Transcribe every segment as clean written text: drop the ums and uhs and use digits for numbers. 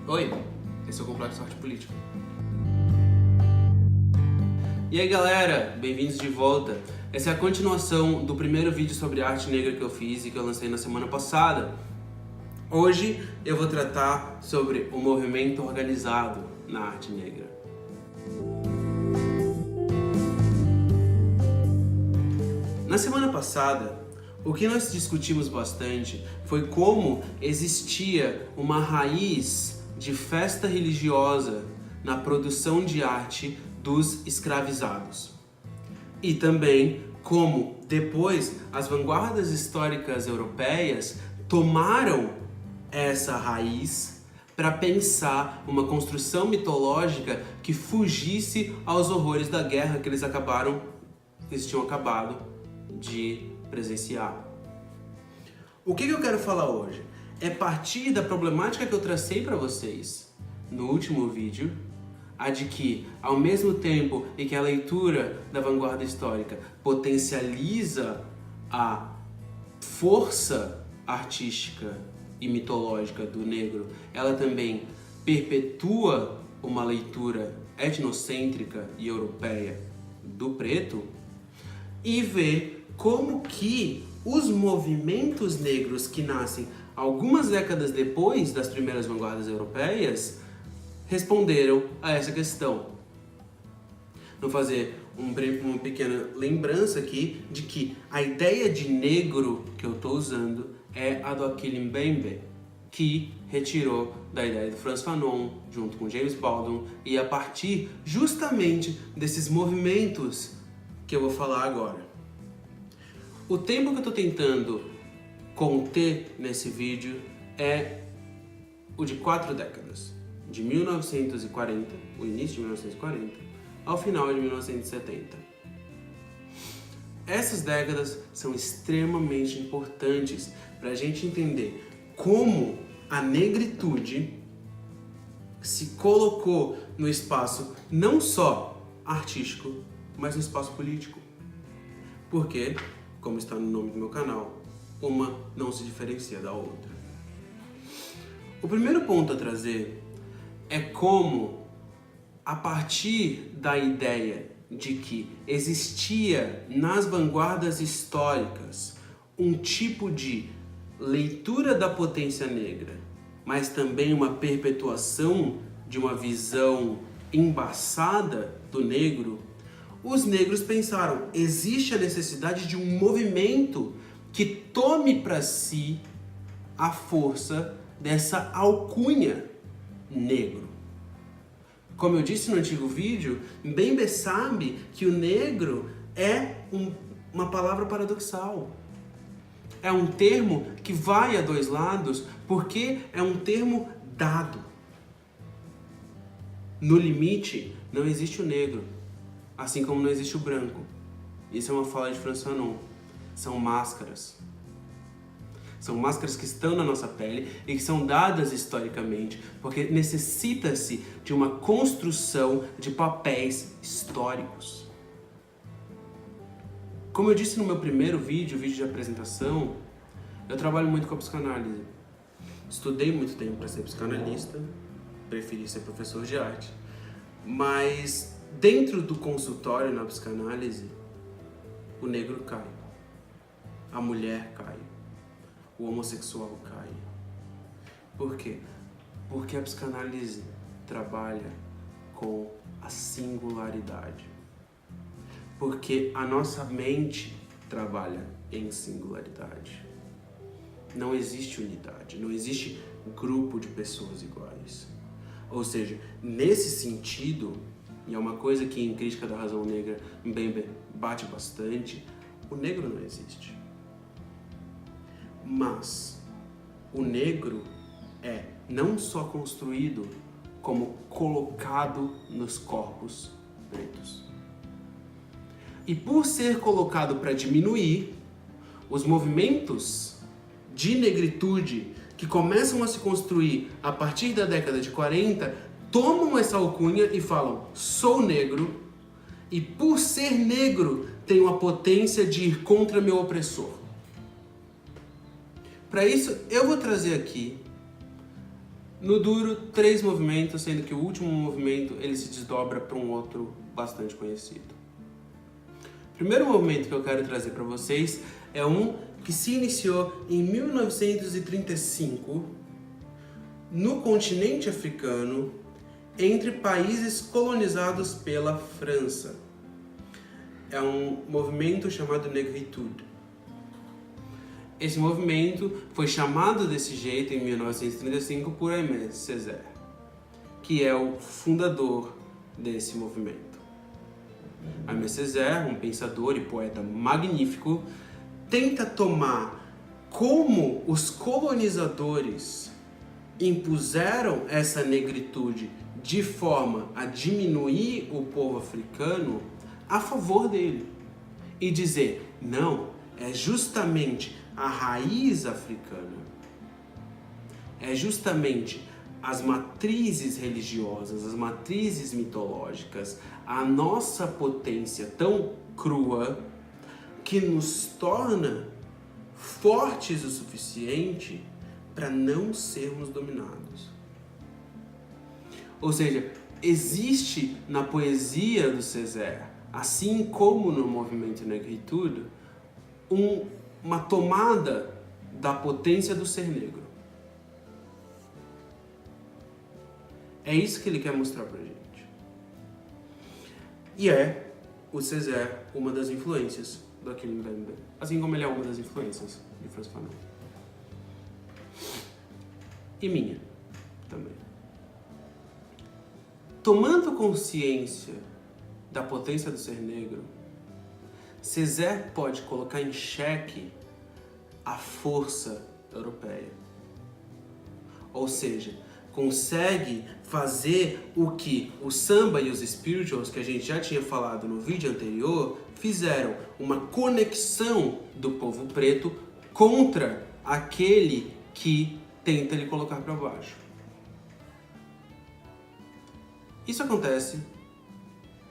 Oi, esse é o Complexo Arte Político. E aí galera, bem-vindos de volta. Essa é a continuação do primeiro vídeo sobre arte negra que eu fiz e que eu lancei na semana passada. Hoje eu vou tratar sobre o movimento organizado na arte negra. Na semana passada, o que nós discutimos bastante foi como existia uma raiz de festa religiosa na produção de arte dos escravizados. E também como depois as vanguardas históricas europeias tomaram essa raiz para pensar uma construção mitológica que fugisse aos horrores da guerra que eles tinham acabado de presenciar. O que eu quero falar hoje? É partir da problemática que eu tracei para vocês no último vídeo, a de que, ao mesmo tempo em que a leitura da vanguarda histórica potencializa a força artística e mitológica do negro, ela também perpetua uma leitura etnocêntrica e europeia do preto, e vê como que os movimentos negros que nascem algumas décadas depois das primeiras vanguardas europeias responderam a essa questão. Vou fazer uma pequena lembrança aqui de que a ideia de negro que eu estou usando é a do Achille Mbembe, que retirou da ideia do Frantz Fanon junto com James Baldwin, e a partir justamente desses movimentos que eu vou falar agora. O tempo que eu estou tentando conter nesse vídeo é o de 4 décadas, de 1940, o início de 1940, ao final de 1970. Essas décadas são extremamente importantes para a gente entender como a negritude se colocou no espaço não só artístico, mas no espaço político. Porque, como está no nome do meu canal, uma não se diferencia da outra. O primeiro ponto a trazer é como, a partir da ideia de que existia nas vanguardas históricas um tipo de leitura da potência negra, mas também uma perpetuação de uma visão embaçada do negro, os negros pensaram, existe a necessidade de um movimento que tome para si a força dessa alcunha negro. Como eu disse no antigo vídeo, Mbembe sabe que o negro é uma palavra paradoxal. É um termo que vai a dois lados porque é um termo dado. No limite, não existe o negro, assim como não existe o branco. Isso é uma fala de Frantz Fanon. São máscaras. São máscaras que estão na nossa pele e que são dadas historicamente, porque necessita-se de uma construção de papéis históricos. Como eu disse no meu primeiro vídeo, vídeo de apresentação, eu trabalho muito com a psicanálise. Estudei muito tempo para ser psicanalista, preferi ser professor de arte, mas dentro do consultório na psicanálise, o negro cai, a mulher cai, o homossexual cai. Por quê? Porque a psicanálise trabalha com a singularidade. Porque a nossa mente trabalha em singularidade. Não existe unidade, não existe grupo de pessoas iguais. Ou seja, nesse sentido, e é uma coisa que em Crítica da Razão Negra Mbembe bate bastante, o negro não existe. Mas o negro é não só construído, como colocado nos corpos pretos. E por ser colocado para diminuir, os movimentos de negritude que começam a se construir a partir da década de 40, tomam essa alcunha e falam, sou negro, e por ser negro, tenho a potência de ir contra meu opressor. Para isso, eu vou trazer aqui No duro, 3 movimentos, sendo que o último movimento ele se desdobra para um outro bastante conhecido. O primeiro movimento que eu quero trazer para vocês é um que se iniciou em 1935 no continente africano, entre países colonizados pela França. É um movimento chamado Negritude. Esse movimento foi chamado desse jeito em 1935 por Aimé Césaire, que é o fundador desse movimento. Aimé Césaire, um pensador e poeta magnífico, tenta tomar como os colonizadores impuseram essa negritude de forma a diminuir o povo africano a favor dele e dizer, não, é justamente a raiz africana, é justamente as matrizes religiosas, as matrizes mitológicas, a nossa potência tão crua que nos torna fortes o suficiente para não sermos dominados. Ou seja, existe na poesia do Césaire, assim como no movimento Negritude, uma tomada da potência do ser negro. É isso que ele quer mostrar pra gente. E é o Césaire uma das influências do Achille Mbembe, assim como ele é uma das influências de Frantz Fanon. E minha também. Tomando consciência da potência do ser negro, Césaire pode colocar em xeque a força europeia. Ou seja, consegue fazer o que o samba e os spirituals, que a gente já tinha falado no vídeo anterior, fizeram, uma conexão do povo preto contra aquele que tenta lhe colocar para baixo. Isso acontece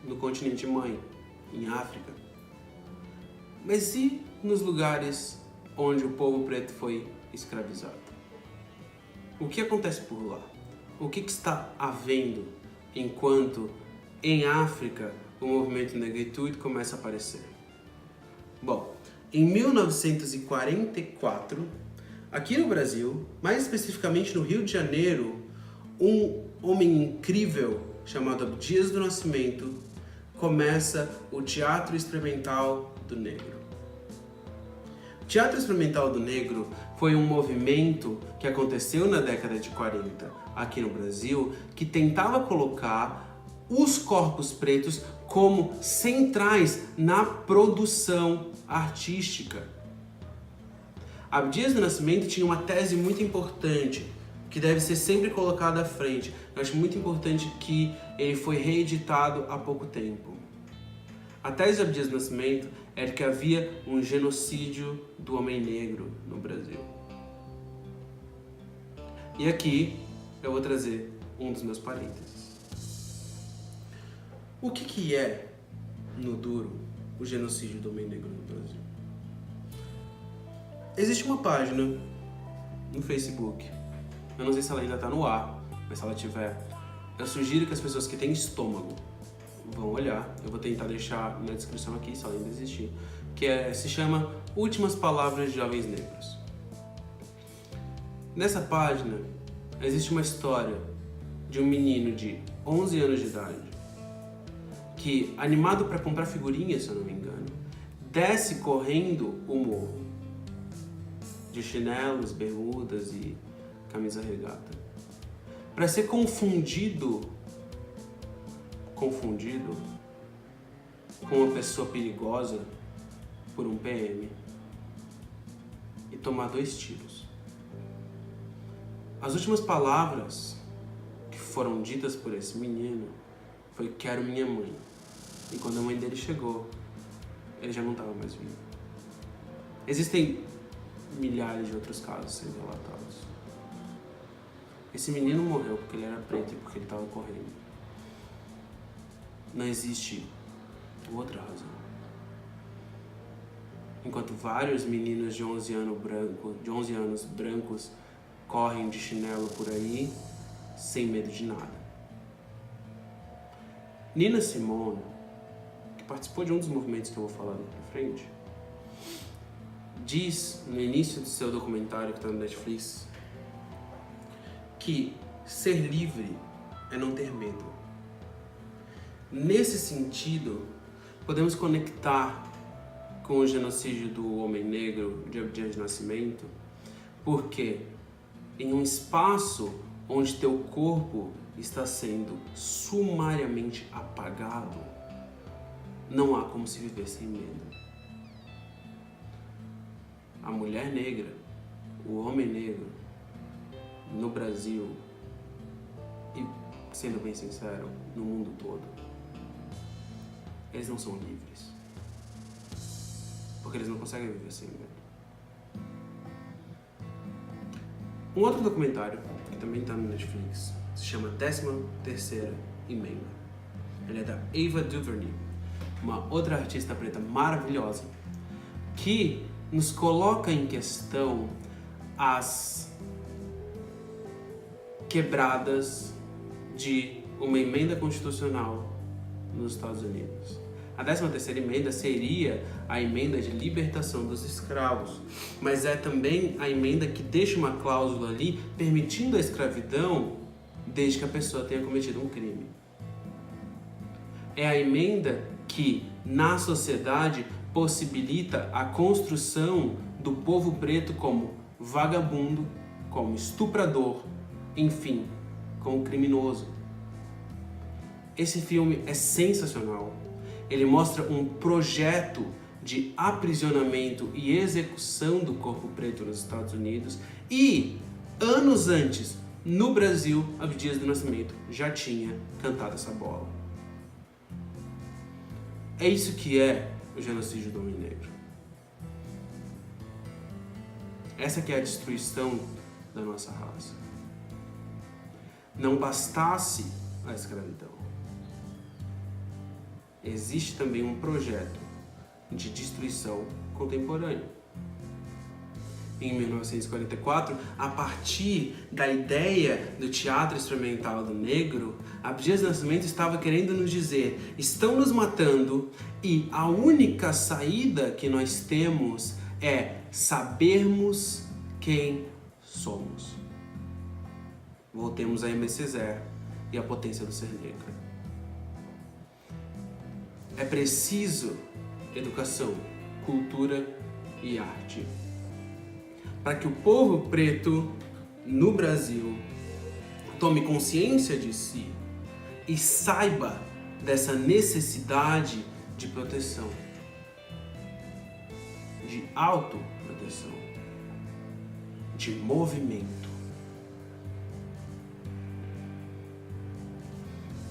no continente mãe, em África. Mas e nos lugares onde o povo preto foi escravizado? O que acontece por lá? O que está havendo enquanto em África o movimento Negritude começa a aparecer? Bom, em 1944, aqui no Brasil, mais especificamente no Rio de Janeiro, um homem incrível chamado Abdias do Nascimento começa o Teatro Experimental do Negro. O Teatro Experimental do Negro foi um movimento que aconteceu na década de 40 aqui no Brasil, que tentava colocar os corpos pretos como centrais na produção artística. Abdias do Nascimento tinha uma tese muito importante, que deve ser sempre colocada à frente. Eu acho muito importante que ele foi reeditado há pouco tempo. A tese de Abdias do Nascimento é de que havia um genocídio do homem negro no Brasil. E aqui eu vou trazer um dos meus parênteses. O que é, no duro, o genocídio do homem negro no Brasil? Existe uma página no Facebook, eu não sei se ela ainda está no ar, mas se ela tiver, eu sugiro que as pessoas que têm estômago vão olhar. Eu vou tentar deixar na descrição aqui, se ela ainda existir, que se chama Últimas Palavras de Jovens Negros. Nessa página existe uma história de um menino de 11 anos de idade que, animado para comprar figurinhas, se eu não me engano, desce correndo o morro de chinelos, bermudas e camisa regata, para ser confundido com uma pessoa perigosa por um PM e tomar 2 tiros. As últimas palavras que foram ditas por esse menino foi: quero minha mãe. E quando a mãe dele chegou, ele já não estava mais vivo. Existem milhares de outros casos sendo relatados. Esse menino morreu porque ele era preto e porque ele estava correndo. Não existe outra razão. Enquanto vários meninos de 11 anos brancos correm de chinelo por aí, sem medo de nada. Nina Simone, que participou de um dos movimentos que eu vou falar daqui pra frente, diz no início do seu documentário que está no Netflix que ser livre é não ter medo. Nesse sentido, podemos conectar com o genocídio do homem negro de Abdias de Nascimento, porque em um espaço onde teu corpo está sendo sumariamente apagado, não há como se viver sem medo. A mulher negra, o homem negro, no Brasil e, sendo bem sincero, no mundo todo, eles não são livres. Porque eles não conseguem viver sem medo. Um outro documentário, que também está no Netflix, se chama 13ª Emenda. Ele é da Ava DuVernay, uma outra artista preta maravilhosa, que nos coloca em questão as quebradas de uma emenda constitucional nos Estados Unidos. A 13ª emenda seria a emenda de libertação dos escravos, mas é também a emenda que deixa uma cláusula ali permitindo a escravidão desde que a pessoa tenha cometido um crime. É a emenda que, na sociedade, possibilita a construção do povo preto como vagabundo, como estuprador, enfim, como criminoso. Esse filme é sensacional. Ele mostra um projeto de aprisionamento e execução do corpo preto nos Estados Unidos e, anos antes, no Brasil, Abdias do Nascimento já tinha cantado essa bola. É isso que é o genocídio do homem negro. Essa que é a destruição da nossa raça. Não bastasse a escravidão, existe também um projeto de destruição contemporâneo. Em 1944, a partir da ideia do teatro experimental do negro, Abdias do Nascimento estava querendo nos dizer: estão nos matando e a única saída que nós temos é sabermos quem somos. Voltemos a Aimé Césaire e a potência do ser negro. É preciso educação, cultura e arte para que o povo preto no Brasil tome consciência de si e saiba dessa necessidade de proteção, de autoproteção, de movimento.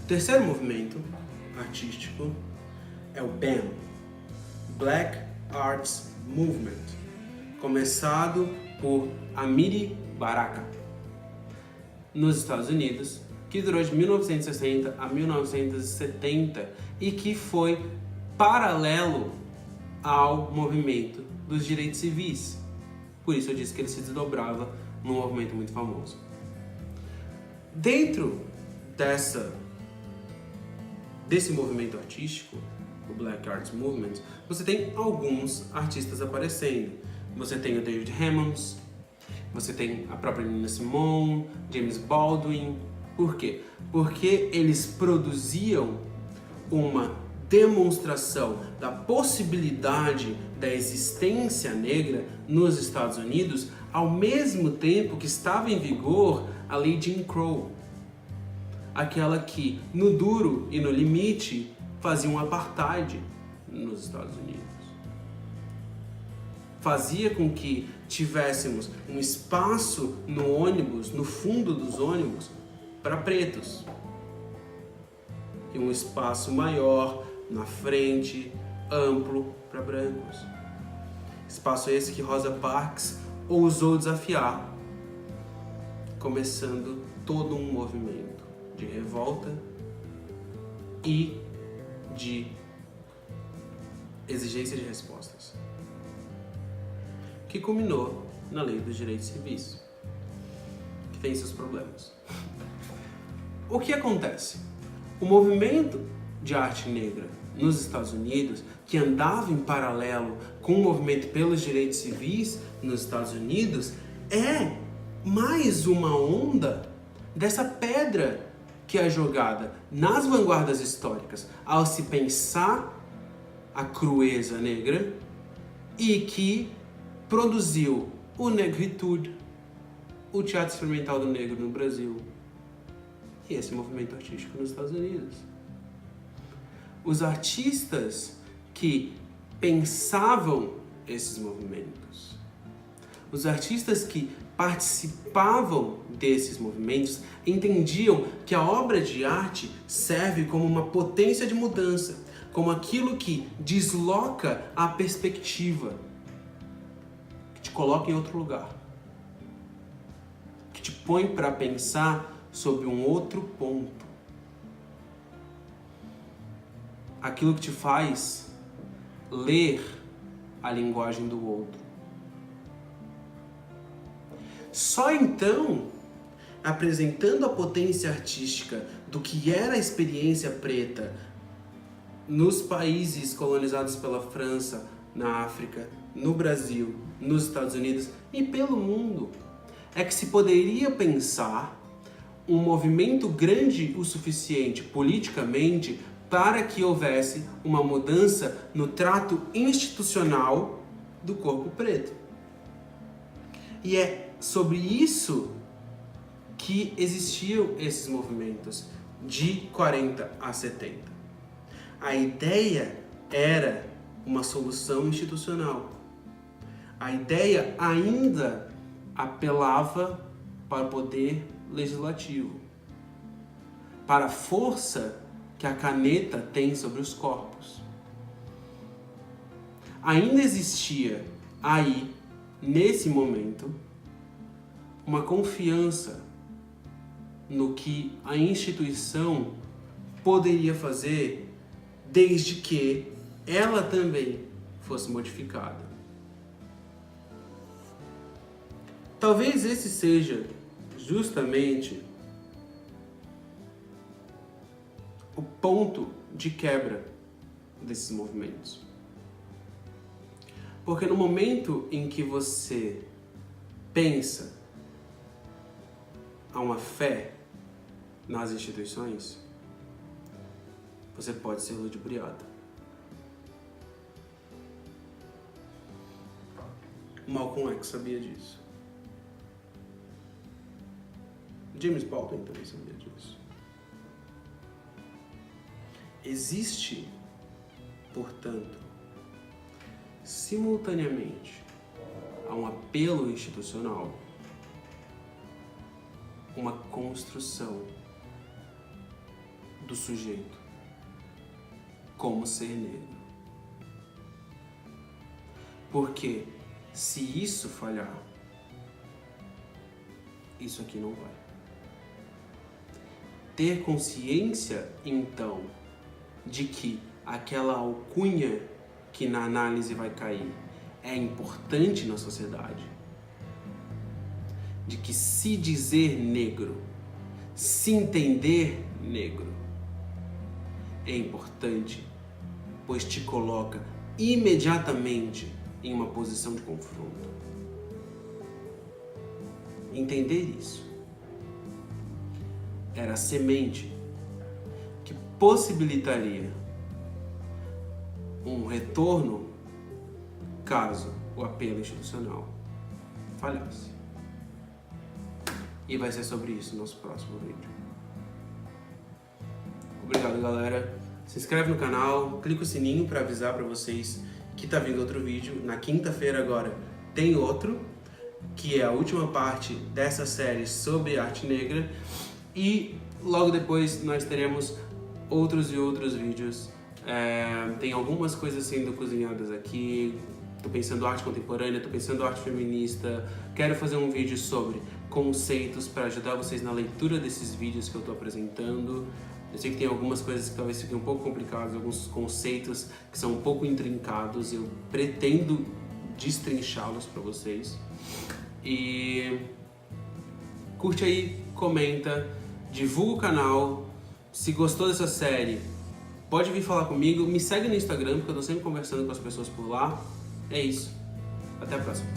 O terceiro movimento artístico é o BAM, Black Arts Movement, começado por Amiri Baraka, nos Estados Unidos, que durou de 1960 a 1970 e que foi paralelo ao movimento dos direitos civis. Por isso eu disse que ele se desdobrava num movimento muito famoso. Dentro desse movimento artístico, o Black Arts Movement, você tem alguns artistas aparecendo. Você tem o David Hammonds, você tem a própria Nina Simone, James Baldwin. Por quê? Porque eles produziam uma demonstração da possibilidade da existência negra nos Estados Unidos, ao mesmo tempo que estava em vigor a lei Jim Crow, aquela que, no duro e no limite, fazia um apartheid nos Estados Unidos. Fazia com que tivéssemos um espaço no ônibus, no fundo dos ônibus, para pretos. E um espaço maior na frente, amplo, para brancos. Espaço esse que Rosa Parks ousou desafiar, começando todo um movimento de revolta e de exigência de respostas, que culminou na Lei dos Direitos Civis, que tem seus problemas. O que acontece? O movimento de arte negra nos Estados Unidos, que andava em paralelo com o movimento pelos direitos civis nos Estados Unidos, é mais uma onda dessa pedra que é jogada nas vanguardas históricas ao se pensar a crueza negra e que produziu o Negritude, o Teatro Experimental do Negro no Brasil e esse movimento artístico nos Estados Unidos. Os artistas que pensavam esses movimentos, os artistas que participavam desses movimentos entendiam que a obra de arte serve como uma potência de mudança, como aquilo que desloca a perspectiva, que te coloca em outro lugar, que te põe para pensar sobre um outro ponto. Aquilo que te faz ler a linguagem do outro. Só então, apresentando a potência artística do que era a experiência preta nos países colonizados pela França, na África, no Brasil, nos Estados Unidos e pelo mundo, é que se poderia pensar um movimento grande o suficiente politicamente para que houvesse uma mudança no trato institucional do corpo preto. E é sobre isso que existiam esses movimentos de 40 a 70. A ideia era uma solução institucional. A ideia ainda apelava para o poder legislativo, para a força que a caneta tem sobre os corpos. Ainda existia aí, nesse momento, uma confiança no que a instituição poderia fazer desde que ela também fosse modificada. Talvez esse seja justamente o ponto de quebra desses movimentos. Porque no momento em que você pensa a uma fé nas instituições, você pode ser ludibriado. Malcolm X sabia disso. James Baldwin também sabia disso. Existe, portanto, simultaneamente a um apelo institucional, uma construção do sujeito como ser negro. Porque se isso falhar, isso aqui não vai. Ter consciência, então, de que aquela alcunha que na análise vai cair é importante na sociedade, de que se dizer negro, se entender negro, é importante, pois te coloca imediatamente em uma posição de confronto. Entender isso era a semente que possibilitaria um retorno caso o apelo institucional falhasse. E vai ser sobre isso no nosso próximo vídeo. Obrigado, galera. Se inscreve no canal, clica o sininho para avisar para vocês que tá vindo outro vídeo. Na quinta-feira agora tem outro, que é a última parte dessa série sobre arte negra. E logo depois nós teremos outros e outros vídeos. Tem algumas coisas sendo cozinhadas aqui. Tô pensando arte contemporânea, tô pensando arte feminista. Quero fazer um vídeo sobre conceitos para ajudar vocês na leitura desses vídeos que eu tô apresentando. Eu sei que tem algumas coisas que talvez fiquem um pouco complicadas, alguns conceitos que são um pouco intrincados. Eu pretendo destrinchá-los para vocês. E curte aí, comenta, divulga o canal. Se gostou dessa série, pode vir falar comigo. Me segue no Instagram, porque eu tô sempre conversando com as pessoas por lá. É isso. Até a próxima.